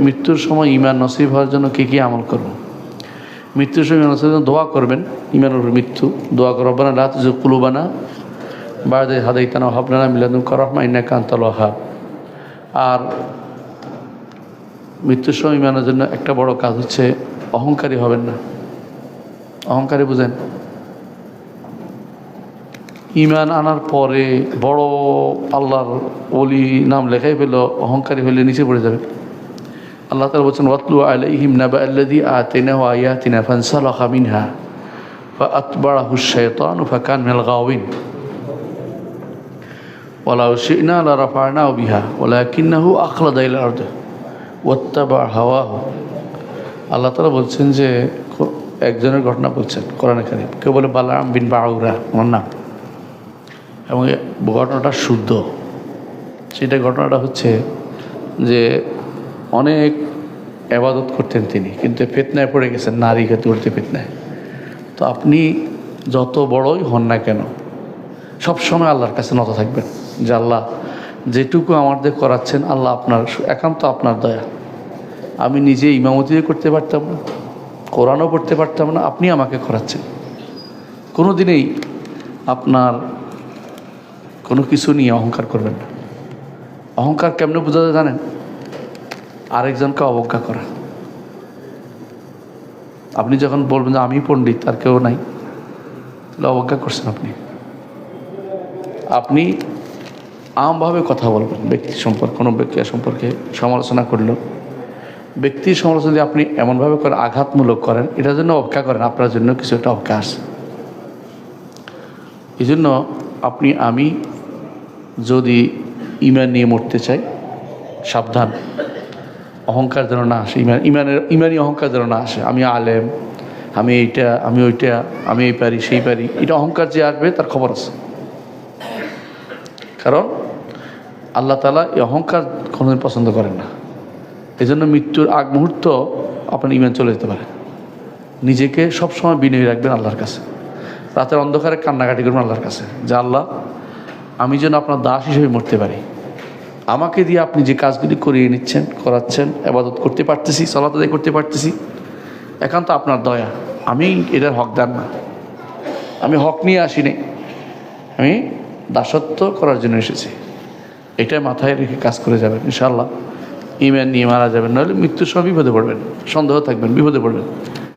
মৃত্যুর সময় ঈমান নসিব হওয়ার জন্য কী কী আমল করব? মৃত্যুর সময় ঈমান নসিবের জন্য দোয়া করবেন। ঈমানের উপর মৃত্যু দোয়া করব, রব্বানা লা তুযিগ কুলুবানা বা'দা ইয হাদাইতানা ওয়া হাব লানা মিন লাদুনকা রাহমা ইন্নাকা আনতাল ওয়াহ্হাব। আর মৃত্যুর সময় ঈমানের জন্য একটা বড় কাজ হচ্ছে অহংকারী হবেন না। অহংকারী বুঝেন? ঈমান আনার পরে বড় আল্লাহর ওলি নাম লেখাই পেল, অহংকারী হলে নিচে পড়ে যাবে। আল্লাহ তাআলা বলছেন ওয়াতলু আলাইহিম নাবা'আল্লাযী আতাইনাহু আয়াতিনা ফানসালাখা মিনহা ফাআতবা'আহু আশ-শাইতানু ফাকানা মিনাল গাওয়িন ওয়ালাউ শি'না লারাফা'নাহু বিহা ওয়ালাকিন্নাহু আখলাদা ইলাল আরদি ওয়াত্তাবা'a হাওয়াহু। আল্লাহ তাআলা বলছেন যে একজনের ঘটনা বলছেন কোরআনে কারীম, কেউ বলে বালাম বিন বাউরা ওর নাম, এবং ঘটনাটা শুদ্ধ। সেটা ঘটনাটা হচ্ছে যে অনেক ইবাদত করতেন তিনি, কিন্তু ফিতনায় পড়ে গেছেন, নারী করতে ফিতনায়। তো আপনি যত বড়ই হন না কেন সবসময় আল্লাহর কাছে নত থাকবেন যে আল্লাহ যেটুকু আমাদের করাচ্ছেন আল্লাহ আপনার একান্ত আপনার দয়া। আমি নিজে ইমামতিও করতে পারতাম না, কোরআনও পড়তে পারতাম না, আপনি আমাকে করাচ্ছেন। কোনো দিনেই আপনার কোনো কিছু নিয়ে অহংকার করবেন না। অহংকার কেমনে বোঝা যায় জানেন? আরেকজনকে অবজ্ঞা করা। আপনি যখন বলবেন যে আমি পণ্ডিত আর কেউ নাই, তাহলে অবজ্ঞা করছেন আপনি। আপনি আমভাবে কথা বলবেন ব্যক্তি সম্পর্কে, কোনো ব্যক্তি সম্পর্কে সমালোচনা করলো, ব্যক্তির সমালোচনা যদি আপনি এমনভাবে করে আঘাতমূলক করেন, এটার জন্য অবজ্ঞা করেন, আপনার জন্য কিছু একটা অবজ্ঞা আসে। এই জন্য আমি যদি ঈমান নিয়ে মরতে চাই, সাবধান, অহংকার যেন না আসে। ঈমানি অহংকার যেন না আসে। আমি আলেম, আমি এইটা, আমি ওইটা, আমি এই পারি সেই পারি, এটা অহংকার যে আসবে তার খবর আছে। কারণ আল্লাহ তাআলা এই অহংকার কোনোদিন পছন্দ করেন না। এই জন্য মৃত্যুর আগ মুহূর্ত আপনার ঈমান চলে যেতে পারে। নিজেকে সবসময় বিনয়ী রাখবেন আল্লাহর কাছে। রাতের অন্ধকারে কান্নাকাটি করবেন আল্লাহর কাছে যে আল্লাহ, আমি যেন আপনার দাস হিসেবে মরতে পারি। আমাকে দিয়ে আপনি যে কাজগুলি করিয়ে নিচ্ছেন, করাচ্ছেন, ইবাদত করতে পারতেছি, সালাত আদায় করতে পারতেছি, একান্ত আপনার দয়া। আমি এটার হকদার না, আমি হক নিয়ে আসিনি, আমি দাসত্ব করার জন্য এসেছি। এটা মাথায় রেখে কাজ করে যাবেন, ইনশাআল্লাহ ঈমান নিয়ে মারা যাবেন। নাহলে মৃত্যুর সময় বিপদে পড়বেন, সন্দেহ থাকবেন, বিপদে পড়বেন।